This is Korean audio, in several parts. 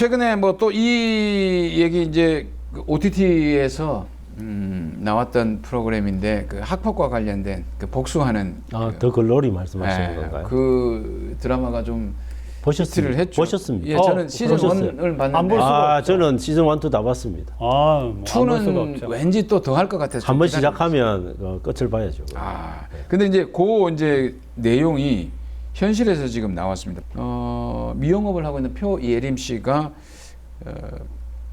최근에 뭐 또 이 얘기 이제 OTT에서 나왔던 프로그램인데 그 학폭과 관련된 그 복수하는 더 글로리 말씀하시는 건가요? 그 드라마가 좀 히트를 했죠. 보셨습니다. 예, 저는 시즌 1을 봤는데 안 볼 수가 없죠. 저는 시즌 1, 2 다 봤습니다. 뭐안 볼 수가 2는 없죠. 왠지 또 더 할 것 같아서 한 번 좀 기다리고 시작하면 끝을 봐야죠. 근데 이제 그 이제 내용이 현실에서 지금 나왔습니다. 미용업을 하고 있는 표예림 씨가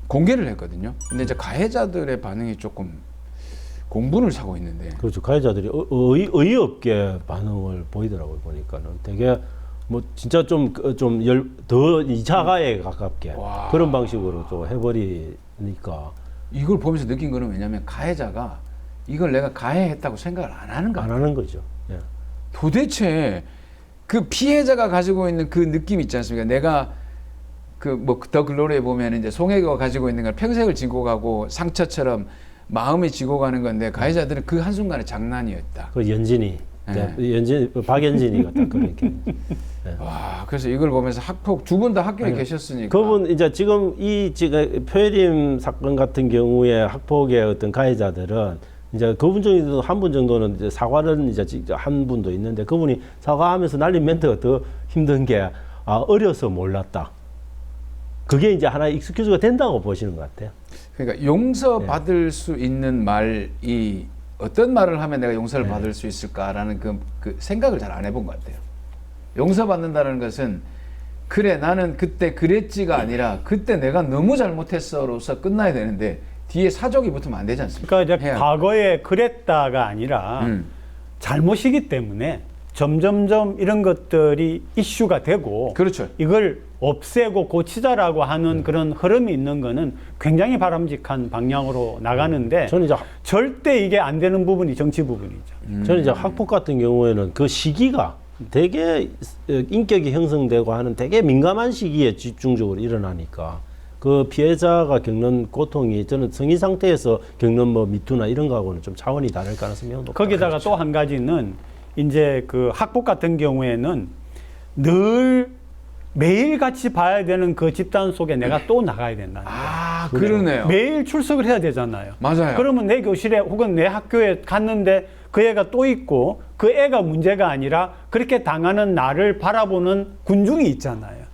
공개를 했거든요. 근데 이제 가해자들의 반응이 조금 공분을 사고 있는데. 그렇죠. 가해자들이 어이없게 반응을 보이더라고요. 보니까는 되게 뭐 진짜 더 2차 가해에 가깝게 와. 그런 방식으로 좀 해버리니까 이걸 보면서 느낀 거는 왜냐하면 가해자가 이걸 내가 가해했다고 생각을 안 하는 거야. 안 하는 거죠. 예. 도대체 그 피해자가 가지고 있는 그 느낌 있지 않습니까? 내가 그 뭐 더 글로리에 보면 이제 송혜교가 가지고 있는 걸 평생을 지고 가고 상처처럼 마음이 지고 가는 건데 가해자들은 그 한순간에 장난이었다. 그 연진이, 네. 박연진이가 딱 그렇게. 와, 그래서 이걸 보면서 학폭 두 분 다 학교에 계셨으니까. 그분 이제 지금 표예림 사건 같은 경우에 학폭의 어떤 가해자들은 이제 그분 중에도 한 분 정도는 이제 사과를 이제 한 분도 있는데 그분이 사과하면서 날린 멘트가 더 힘든 게 어려서 몰랐다. 그게 이제 하나의 익스큐즈가 된다고 보시는 것 같아요. 그러니까 용서받을 수 있는 말이 어떤 말을 하면 내가 용서를 받을 수 있을까라는 그 생각을 잘 안 해본 것 같아요. 용서받는다는 것은 그래 나는 그때 그랬지가 아니라 그때 내가 너무 잘못했어로서 끝나야 되는데 뒤에 사족이 붙으면 안 되지 않습니까? 그러니까 이제 과거에 그랬다가 아니라 잘못이기 때문에 점점점 이런 것들이 이슈가 되고 그렇죠. 이걸 없애고 고치자라고 하는 그런 흐름이 있는 거는 굉장히 바람직한 방향으로 나가는데 저는 이제 절대 이게 안 되는 부분이 정치 부분이죠. 저는 이제 학폭 같은 경우에는 그 시기가 되게 인격이 형성되고 하는 되게 민감한 시기에 집중적으로 일어나니까 그 피해자가 겪는 고통이 저는 성인 상태에서 겪는 뭐 미투나 이런 거하고는 좀 차원이 다를 가능성이 높다. 거기다가 또 한 가지는 이제 그 학폭 같은 경우에는 늘 매일 같이 봐야 되는 그 집단 속에 내가 또 나가야 된다. 그러네요. 매일 출석을 해야 되잖아요. 맞아요. 그러면 내 교실에 혹은 내 학교에 갔는데 그 애가 또 있고 그 애가 문제가 아니라 그렇게 당하는 나를 바라보는 군중이 있잖아요.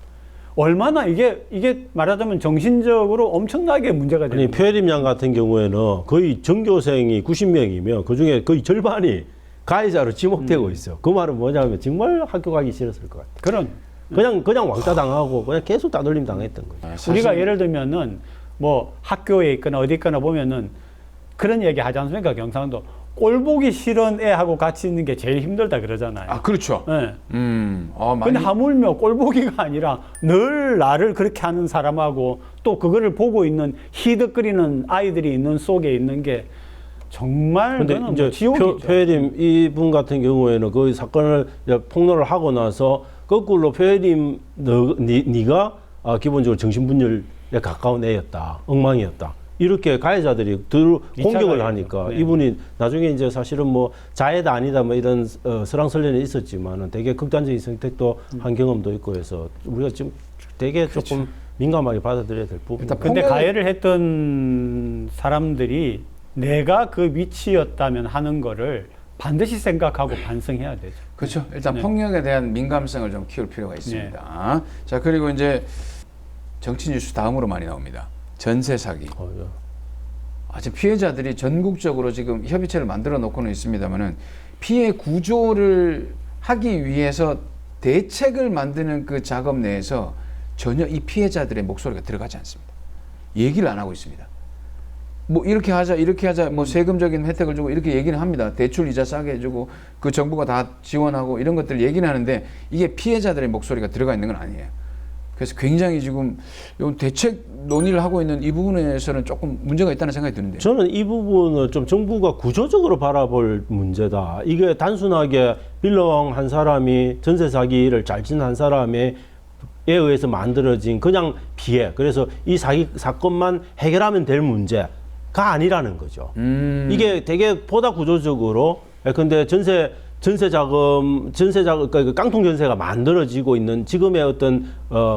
얼마나 이게 말하자면 정신적으로 엄청나게 문제가 되는 아니 표예림 양 같은 경우에는 거의 전교생이 90명이면 그 중에 거의 절반이 가해자로 지목되고 있어요. 그 말은 뭐냐면 정말 학교 가기 싫었을 것 같아요. 그냥 왕따 당하고 그냥 계속 따돌림 당했던 거죠. 우리가 예를 들면은 뭐 학교에 있거나 어디 있거나 보면은 그런 얘기 하지 않습니까? 경상도 꼴 보기 싫은 애하고 같이 있는 게 제일 힘들다 그러잖아요. 그렇죠. 네. 많이. 근데 하물며 꼴 보기가 아니라 늘 나를 그렇게 하는 사람하고 또 그거를 보고 있는 희득거리는 아이들이 있는 속에 있는 게 정말 근데 그거는 이제 뭐 지옥이죠. 표예림 이분 같은 경우에는 그 사건을 폭로를 하고 나서 거꾸로 표예림 네가 기본적으로 정신분열에 가까운 애였다, 엉망이었다. 이렇게 가해자들이 공격을 하니까 네. 이분이 나중에 이제 사실은 뭐 자해다 아니다 뭐 이런 설왕설래는 있었지만은 되게 극단적인 선택도 한 경험도 있고 해서 우리가 지금 되게 조금 민감하게 받아들여야 될 부분. 근데 가해를 했던 사람들이 내가 그 위치였다면 하는 거를 반드시 생각하고 반성해야 되죠. 그렇죠. 일단 폭력에 대한 민감성을 좀 키울 필요가 있습니다. 자, 그리고 이제 정치 뉴스 다음으로 많이 나옵니다. 전세 사기. 지금 피해자들이 전국적으로 지금 협의체를 만들어 놓고는 있습니다만은 피해 구조를 하기 위해서 대책을 만드는 그 작업 내에서 전혀 이 피해자들의 목소리가 들어가지 않습니다. 얘기를 안 하고 있습니다. 뭐 이렇게 하자 뭐 세금적인 혜택을 주고 이렇게 얘기는 합니다. 대출 이자 싸게 해주고 그 정부가 다 지원하고 이런 것들 얘기는 하는데 이게 피해자들의 목소리가 들어가 있는 건 아니에요. 그래서 굉장히 지금 대책 논의를 하고 있는 이 부분에서는 조금 문제가 있다는 생각이 드는데. 저는 이 부분을 좀 정부가 구조적으로 바라볼 문제다. 이게 단순하게 빌런 한 사람이 전세 사기를 잘 친 한 사람에 의해서 만들어진 그냥 피해. 그래서 이 사건만 해결하면 될 문제가 아니라는 거죠. 이게 되게 보다 구조적으로 근데 전세 자금, 그러니까 깡통 전세가 만들어지고 있는 지금의 어떤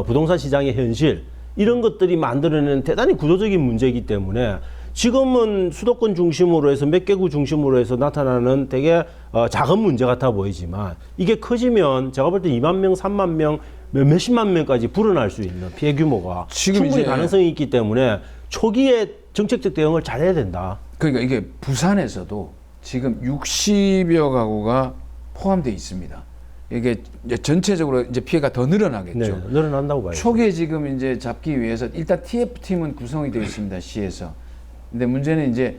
부동산 시장의 현실, 이런 것들이 만들어내는 대단히 구조적인 문제이기 때문에 지금은 수도권 중심으로 해서 몇 개구 중심으로 해서 나타나는 되게 작은 문제 같아 보이지만 이게 커지면 제가 볼 때 2만 명, 3만 명, 몇십만 명까지 불어날 수 있는 피해 규모가 지금 충분히 이제 가능성이 있기 때문에 초기에 정책적 대응을 잘해야 된다. 그러니까 이게 부산에서도 지금 60여 가구가 포함되어 있습니다. 이게 이제 전체적으로 이제 피해가 더 늘어나겠죠. 네, 늘어난다고 봐요. 초기에 지금 이제 잡기 위해서 일단 TF팀은 구성이 되어 있습니다. 시에서. 근데 문제는 이제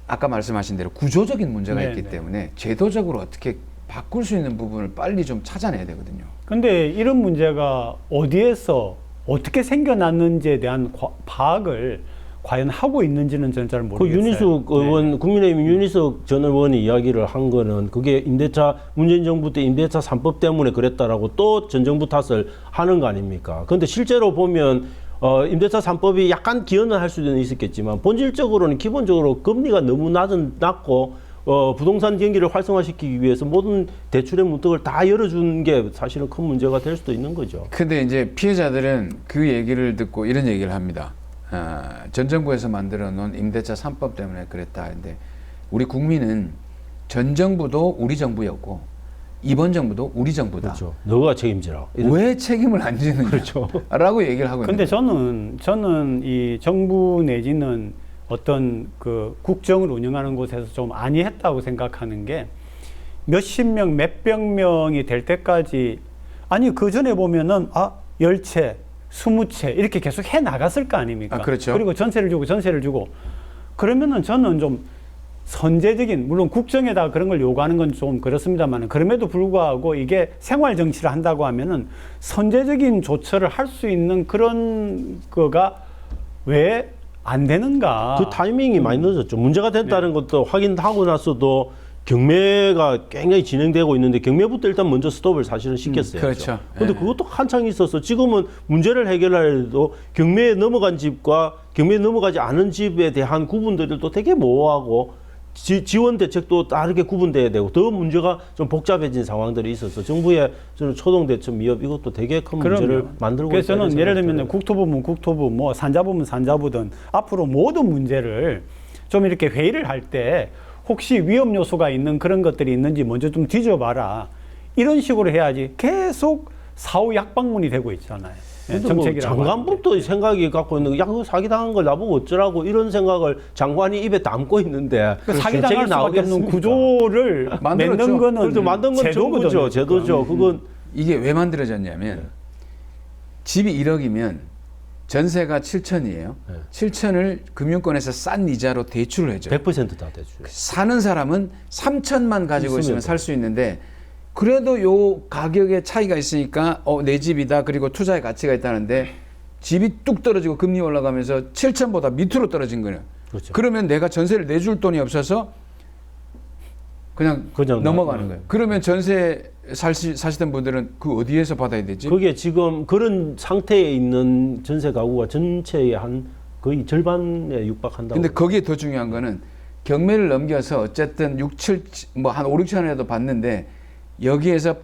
아까 말씀하신 대로 구조적인 문제가 네, 있기 네. 때문에 제도적으로 어떻게 바꿀 수 있는 부분을 빨리 좀 찾아내야 되거든요. 근데 이런 문제가 어디에서 어떻게 생겨났는지에 대한 파악을 과연 하고 있는지는 저는 잘 그 모르겠어요. 윤희숙 의원, 국민의힘 윤희숙 전 의원이 이야기를 한 거는 그게 임대차, 문재인 정부 때 임대차 3법 때문에 그랬다라고 또 전 정부 탓을 하는 거 아닙니까? 그런데 실제로 보면 임대차 3법이 약간 기여는 할 수는 있었겠지만 본질적으로는 기본적으로 금리가 너무 낮고 부동산 경기를 활성화시키기 위해서 모든 대출의 문턱을 다 열어준 게 사실은 큰 문제가 될 수도 있는 거죠. 근데 이제 피해자들은 그 얘기를 듣고 이런 얘기를 합니다. 전 정부에서 만들어 놓은 임대차 3법 때문에 그랬다. 근데 우리 국민은 전 정부도 우리 정부였고 이번 정부도 우리 정부다. 그렇죠. 너가 책임지라. 왜 책임을 안 지느냐? 그렇죠. 라고 얘기를 하고 근데 있는 저는 이 정부 내지는 어떤 그 국정을 운영하는 곳에서 좀 안이했다고 생각하는 게 몇십 명, 몇백 명이 될 때까지 아니 그 전에 보면은 10채, 20채 이렇게 계속 해 나갔을 거 아닙니까? 그렇죠. 그리고 전세를 주고 그러면은 저는 좀 선제적인 물론 국정에다가 그런 걸 요구하는 건 좀 그렇습니다만 그럼에도 불구하고 이게 생활 정치를 한다고 하면은 선제적인 조처를 할 수 있는 그런 거가 왜 안 되는가? 그 타이밍이 많이 늦었죠. 문제가 됐다는 것도 확인하고 나서도 경매가 굉장히 진행되고 있는데 경매부터 일단 먼저 스톱을 사실은 시켰어요. 그렇죠. 근데 그것도 한창 있어서 지금은 문제를 해결하려도 경매에 넘어간 집과 경매에 넘어가지 않은 집에 대한 구분들도 되게 모호하고 지원 대책도 다르게 구분돼야 되고 더 문제가 좀 복잡해진 상황들이 있어서 정부의 저는 초동 대처 미흡 이것도 되게 큰 문제를 만들고 그래서 있다는 저는 예를 생각이 들면 들어요. 국토부면 국토부, 뭐 산자부면 산자부든 앞으로 모든 문제를 좀 이렇게 회의를 할 때 혹시 위험 요소가 있는 그런 것들이 있는지 먼저 좀 뒤져봐라. 이런 식으로 해야지 계속 사후 약방문이 되고 있잖아요. 근데 정책이라고. 장관부터 생각이 갖고 있는 야 그거 사기당한 걸 나보고 어쩌라고 이런 생각을 장관이 입에 담고 있는데 사기당할 수밖에 없는 구조를 만들었죠. 맺는 거는 그래도 만든 건 제도거든요. 정부죠. 제도죠. 그건 이게 왜 만들어졌냐면 집이 1억이면 전세가 7천이에요. 7천을 금융권에서 싼 이자로 대출을 해줘요. 100%다 대출. 사는 사람은 3천만 가지고 있으면 있으면 살 수 있는데 그래도 요 가격의 차이가 있으니까 내 집이다 그리고 투자의 가치가 있다는데 집이 뚝 떨어지고 금리 올라가면서 7천보다 밑으로 떨어진 거예요. 그렇죠. 그러면 내가 전세를 내줄 돈이 없어서 그냥 넘어가는 거예요. 그러면 전세 사시던 분들은 그 어디에서 받아야 되지? 그게 지금 그런 상태에 있는 전세 가구가 전체의 한 거의 절반에 육박한다고. 근데 거기에 더 중요한 거는 경매를 넘겨서 어쨌든 6, 7, 뭐 한 5, 6천원이라도 받는데 여기에서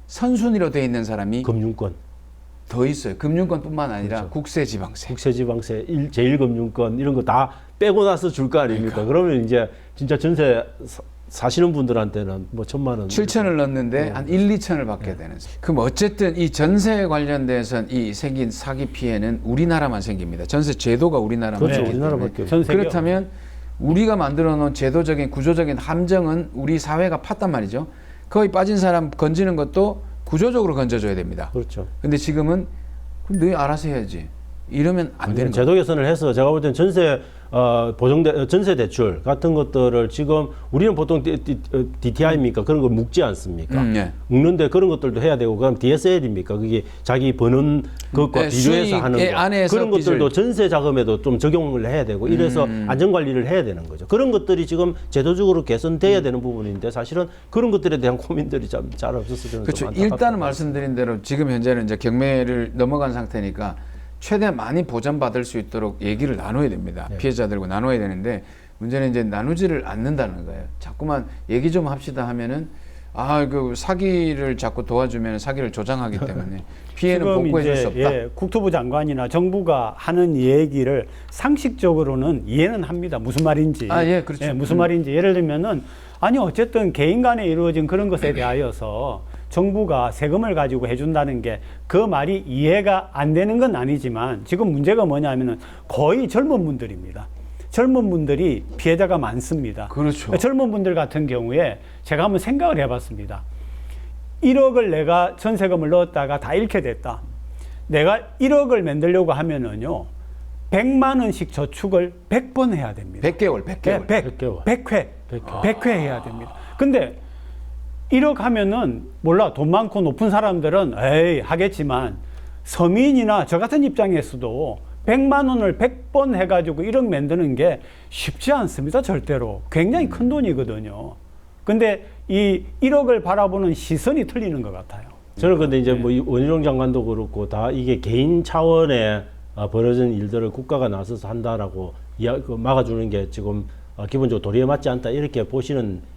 선순위로 돼 있는 사람이 금융권, 더 있어요. 금융권뿐만 아니라 그렇죠. 국세지방세. 국세지방세, 제1금융권 이런 거 다 빼고 나서 줄 거 아닙니까? 그러면 이제 진짜 전세 사시는 분들한테는 뭐 1,000만 원. 7천을 넣는데 한 1, 2천을 받게 되는. 그럼 어쨌든 이 전세 관련돼서 이 생긴 사기 피해는 우리나라만 생깁니다. 전세 제도가 우리나라만 그렇죠. 생기기 때문에. 우리나라밖에. 전 세계요. 그렇다면 우리가 만들어 놓은 제도적인 구조적인 함정은 우리 사회가 팠단 말이죠. 거기 빠진 사람 건지는 것도 구조적으로 건져줘야 됩니다. 그렇죠. 근데 지금은 그럼 너희 알아서 해야지. 이러면 안 되는 거예요. 제도 개선을 해서 제가 볼 때는 전세 전세 대출 같은 것들을 지금 우리는 보통 DTI입니까? 그런 걸 묶지 않습니까? 예. 묶는데 그런 것들도 해야 되고 그럼 DSL입니까? 그게 자기 버는 것과 네, 비교해서 하는 수익의 거. 안에서 그런 것들도 전세 자금에도 좀 적용을 해야 되고 이래서 안전 관리를 해야 되는 거죠. 그런 것들이 지금 제도적으로 개선돼야 되는 부분인데 사실은 그런 것들에 대한 고민들이 잘 없어서 저는 그렇죠. 좀 안타깝다. 일단 말씀드린 대로 지금 현재는 이제 경매를 넘어간 상태니까 최대한 많이 보전받을 수 있도록 얘기를 나눠야 됩니다. 네. 피해자들과 나눠야 되는데 문제는 이제 나누지를 않는다는 거예요. 자꾸만 얘기 좀 합시다 하면은 그 사기를 자꾸 도와주면 사기를 조장하기 때문에 피해는 지금 복구해줄 이제, 수 없다. 예, 국토부 장관이나 정부가 하는 얘기를 상식적으로는 이해는 합니다. 무슨 말인지. 예, 그렇죠. 무슨 말인지. 예를 들면은 아니 어쨌든 개인 간에 이루어진 그런 것에 대하여서 정부가 세금을 가지고 해준다는 게 그 말이 이해가 안 되는 건 아니지만 지금 문제가 뭐냐면은 거의 젊은 분들입니다. 젊은 분들이 피해자가 많습니다. 그렇죠. 젊은 분들 같은 경우에 제가 한번 생각을 해봤습니다. 1억을 내가 전세금을 넣었다가 다 잃게 됐다. 내가 1억을 만들려고 하면은요, 100만 원씩 저축을 100번 해야 됩니다. 100개월, 100개월. 100개월. 100회. 100회 해야 됩니다. 근데 1억 하면은 몰라 돈 많고 높은 사람들은 에이 하겠지만 서민이나 저 같은 입장에서도 100만 원을 100번 해가지고 1억 만드는 게 쉽지 않습니다. 절대로. 굉장히 큰 돈이거든요. 근데 이 1억을 바라보는 시선이 틀리는 것 같아요. 저는 근데 이제 뭐 원희룡 장관도 그렇고 다 이게 개인 차원의 벌어진 일들을 국가가 나서서 한다라고 막아주는 게 지금 기본적으로 도리에 맞지 않다 이렇게 보시는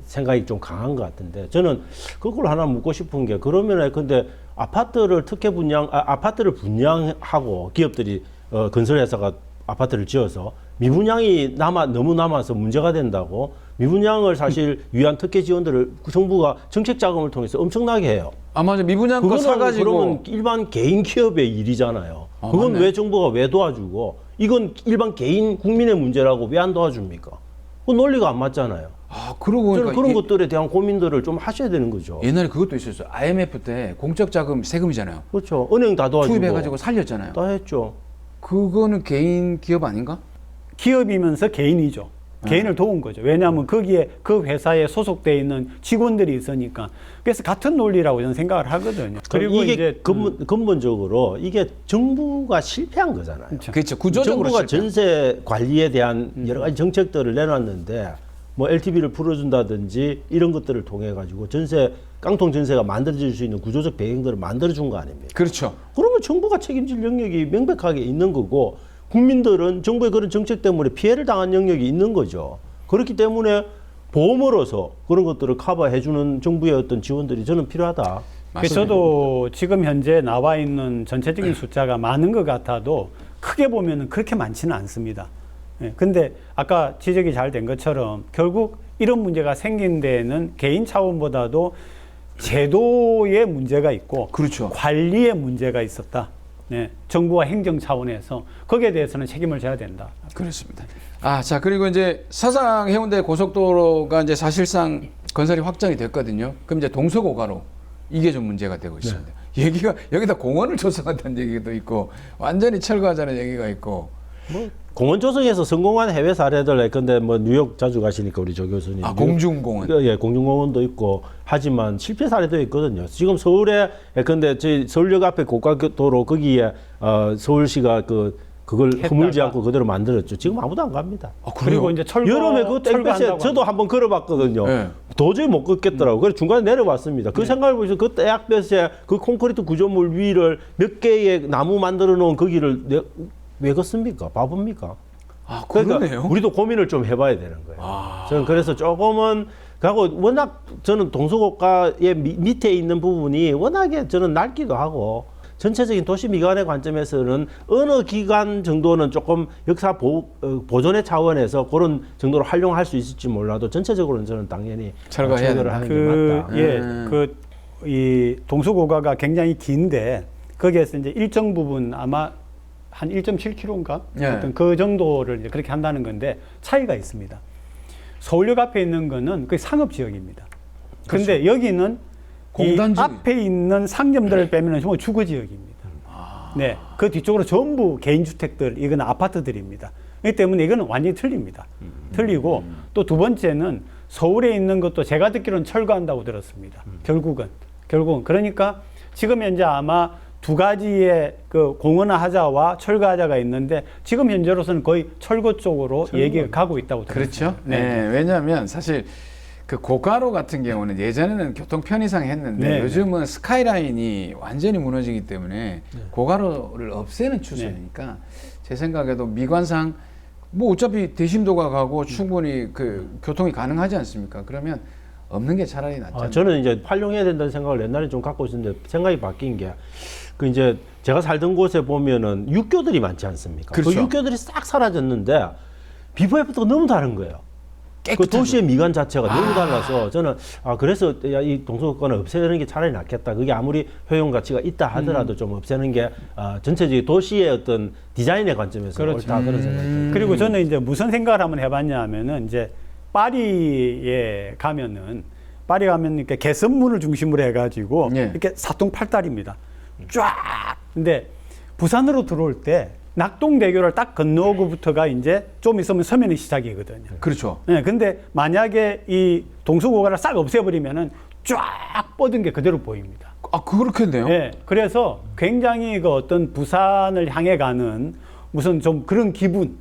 생각이 좀 강한 것 같은데 저는 그걸 하나 묻고 싶은 게 그러면 근데 아파트를 아파트를 분양하고 기업들이 건설회사가 아파트를 지어서 미분양이 너무 남아서 문제가 된다고 미분양을 사실 위한 특혜 지원들을 정부가 정책 자금을 통해서 엄청나게 해요. 맞아. 미분양 거 사가지고. 그러면 일반 개인 기업의 일이잖아요. 그건 맞네. 왜 정부가 왜 도와주고 이건 일반 개인 국민의 문제라고 왜 안 도와줍니까? 그 논리가 안 맞잖아요. 그러고 보니까 저는 그런 것들에 대한 고민들을 좀 하셔야 되는 거죠. 옛날에 그것도 있었어요. IMF 때 공적 자금 세금이잖아요. 그렇죠. 은행 다 도와주고 투입해가지고 살렸잖아요. 다 했죠. 그거는 개인 기업 아닌가? 기업이면서 개인이죠. 개인을 도운 거죠. 왜냐하면 거기에 그 회사에 소속되어 있는 직원들이 있으니까. 그래서 같은 논리라고 저는 생각을 하거든요. 그리고 이게 근본적으로 이게 정부가 실패한 거잖아요. 그렇죠. 구조적으로 정부가 실패. 전세 관리에 대한 여러 가지 정책들을 내놨는데 뭐 LTV를 풀어준다든지 이런 것들을 통해 가지고 깡통 전세가 만들어질 수 있는 구조적 배경들을 만들어준 거 아닙니까? 그렇죠. 그러면 정부가 책임질 영역이 명백하게 있는 거고 국민들은 정부의 그런 정책 때문에 피해를 당한 영역이 있는 거죠. 그렇기 때문에 보험으로서 그런 것들을 커버해주는 정부의 어떤 지원들이 저는 필요하다. 그래서 저도 지금 현재 나와 있는 전체적인 숫자가 많은 것 같아도 크게 보면 그렇게 많지는 않습니다. 근데 아까 지적이 잘 된 것처럼 결국 이런 문제가 생긴 데에는 개인 차원보다도 제도의 문제가 있고 그렇죠. 관리의 문제가 있었다. 정부와 행정 차원에서 거기에 대해서는 책임을 져야 된다. 그렇습니다. 자, 그리고 이제 사상 해운대 고속도로가 이제 사실상 건설이 확정이 됐거든요. 그럼 이제 동서고가로 이게 좀 문제가 되고 있습니다. 얘기가 여기다 공원을 조성한다는 얘기도 있고 완전히 철거하자는 얘기가 있고 뭐 공원 조성에서 성공한 해외 사례들 근데 뭐 뉴욕 자주 가시니까 우리 조 교수님 공중공원 공중공원도 있고 하지만 실패 사례도 있거든요. 지금 서울에 근데 저희 서울역 앞에 고가도로 거기에 서울시가 그걸 허물지 않고 그대로 만들었죠. 지금 아무도 안 갑니다. 그리고 이제 여름에 그 땡볕에 저도 한번 걸어봤거든요. 네. 도저히 못 걷겠더라고요. 그래서 중간에 내려왔습니다. 그 생각을 보시면 그 땡볕에 그 콘크리트 구조물 위를 몇 개의 나무 만들어 놓은 거기를 왜 걷습니까? 바보입니까? 그러네요. 그러니까 우리도 고민을 좀 해봐야 되는 거예요. 저는 그래서 조금은 하고 워낙 저는 동서고가의 밑에 있는 부분이 워낙에 저는 낡기도 하고 전체적인 도시 미관의 관점에서는 어느 기간 정도는 조금 역사 보존의 차원에서 그런 정도로 활용할 수 있을지 몰라도 전체적으로는 저는 당연히 철거해야 철거를 하는 게 맞다. 이 동서고가가 굉장히 긴데 거기에서 이제 일정 부분 아마 한 1.7km인가? 어떤 그 정도를 이제 그렇게 한다는 건데 차이가 있습니다. 서울역 앞에 있는 거는 그 상업 지역입니다. 근데 여기는 이 앞에 있는 상점들을 빼면 전부 주거 지역입니다. 네. 그 뒤쪽으로 전부 개인주택들, 이건 아파트들입니다. 그렇기 때문에 이거는 완전히 틀립니다. 틀리고 또 두 번째는 서울에 있는 것도 제가 듣기로는 철거한다고 들었습니다. 결국은. 그러니까 지금 현재 아마 두 가지의 그 공원화하자와 철거하자가 있는데 지금 현재로서는 거의 철거 쪽으로 얘기가 가고 있다고 들었습니다. 그렇죠. 네. 왜냐하면 사실 그 고가로 같은 경우는 예전에는 교통 편의상 했는데 요즘은 스카이라인이 완전히 무너지기 때문에 고가로를 없애는 추세니까 제 생각에도 미관상 뭐 어차피 대심도가 가고 충분히 그 교통이 가능하지 않습니까? 그러면 없는 게 차라리 낫잖아요. 저는 이제 활용해야 된다는 생각을 옛날에 좀 갖고 있었는데 생각이 바뀐 게 그 이제 제가 살던 곳에 보면은 육교들이 많지 않습니까? 그렇죠. 그 육교들이 싹 사라졌는데 비포 애프터가 너무 다른 거예요. 그 깨끗하죠. 도시의 미관 자체가 너무 달라서 저는 그래서 야, 이 동서고관을 없애는 게 차라리 낫겠다. 그게 아무리 효용 가치가 있다 하더라도 좀 없애는 게 전체적인 도시의 어떤 디자인의 관점에서 그렇죠. 옳다 그런 생각이 듭니다. 그리고 저는 이제 무슨 생각을 한번 해봤냐면은 이제 파리에 가면은 이렇게 개선문을 중심으로 해가지고 예. 이렇게 사통팔달입니다. 쫙. 근데 부산으로 들어올 때 낙동대교를 딱 건너고부터가 이제 좀 있으면 서면이 시작이거든요. 그렇죠. 네, 근데 만약에 이 동서고관을 싹 없애버리면은 쫙 뻗은 게 그대로 보입니다. 그렇겠네요. 네, 그래서 굉장히 그 어떤 부산을 향해 가는 무슨 좀 그런 기분,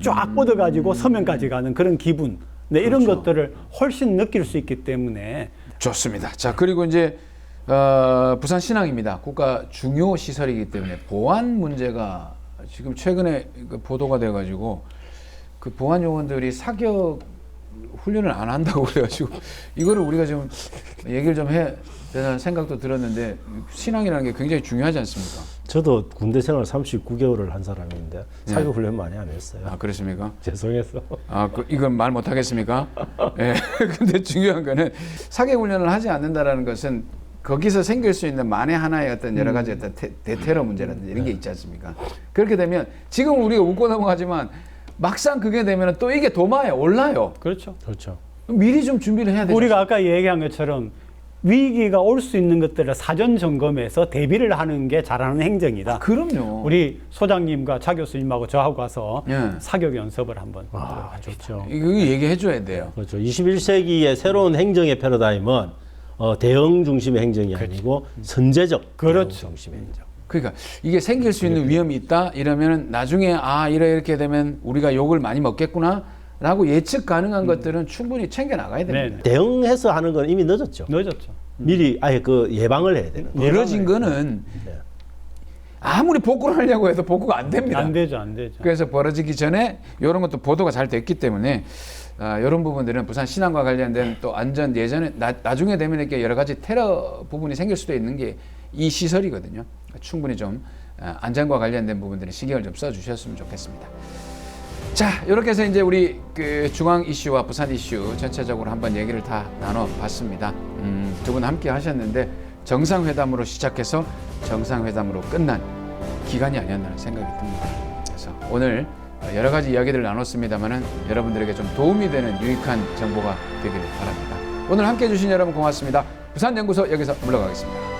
쫙 뻗어가지고 서면까지 가는 그런 기분, 네, 이런 그렇죠. 것들을 훨씬 느낄 수 있기 때문에 좋습니다. 자, 그리고 이제 부산 신항입니다. 국가 중요 시설이기 때문에 보안 문제가 지금 최근에 그 보도가 돼가지고 그 보안 요원들이 사격 훈련을 안 한다고 그래가지고 이거를 우리가 좀 얘기를 좀 해야 되는 생각도 들었는데 신항이라는 게 굉장히 중요하지 않습니까? 저도 군대 생활 39개월을 한 사람인데 사격 훈련 많이 안 했어요. 그렇습니까? 죄송해서. 이건 말 못하겠습니까? 예. 근데 중요한 거는 사격 훈련을 하지 않는다라는 것은 거기서 생길 수 있는 만에 하나의 어떤 여러 가지 어떤 대테러 문제라든지 이런 게 있지 않습니까? 그렇게 되면 지금 우리가 웃고 넘어가지만 막상 그게 되면 또 이게 도마에 올라요. 그렇죠. 그렇죠. 미리 좀 준비를 해야 되죠. 우리가 아까 얘기한 것처럼 위기가 올 수 있는 것들을 사전 점검해서 대비를 하는 게 잘하는 행정이다. 그럼요. 우리 소장님과 차 교수님하고 저하고 가서 예. 사격 연습을 한번 좋죠. 이거 얘기해 줘야 돼요. 그렇죠. 21세기의 새로운 행정의 패러다임은 대응 중심의 행정이 아니고 선제적 그렇죠. 대응 중심의 행정. 그러니까 이게 생길 수 있는 위험이 있다 이러면은 나중에 이렇게 되면 우리가 욕을 많이 먹겠구나라고 예측 가능한 것들은 충분히 챙겨 나가야 됩니다. 네. 대응해서 하는 건 이미 늦었죠. 늦었죠. 미리 아예 그 예방을 해야 되는 거예요. 벌어진 거는 네. 아무리 복구를 하려고 해도 복구가 안 됩니다. 안 되죠, 안 되죠. 그래서 벌어지기 전에 이런 것도 보도가 잘 됐기 때문에 이런 부분들은 부산 신항과 관련된 또 안전 예전에 나중에 되면 이렇게 여러 가지 테러 부분이 생길 수도 있는 게 이 시설이거든요. 충분히 좀 안전과 관련된 부분들은 신경을 좀 써주셨으면 좋겠습니다. 자, 이렇게 해서 이제 우리 그 중앙 이슈와 부산 이슈 전체적으로 한번 얘기를 다 나눠봤습니다. 두 분 함께 하셨는데 정상회담으로 시작해서 정상회담으로 끝난 기간이 아니었나 생각이 듭니다. 그래서 오늘 여러 가지 이야기들을 나눴습니다만은 여러분들에게 좀 도움이 되는 유익한 정보가 되기를 바랍니다. 오늘 함께 해주신 여러분 고맙습니다. 부산연구소 여기서 물러가겠습니다.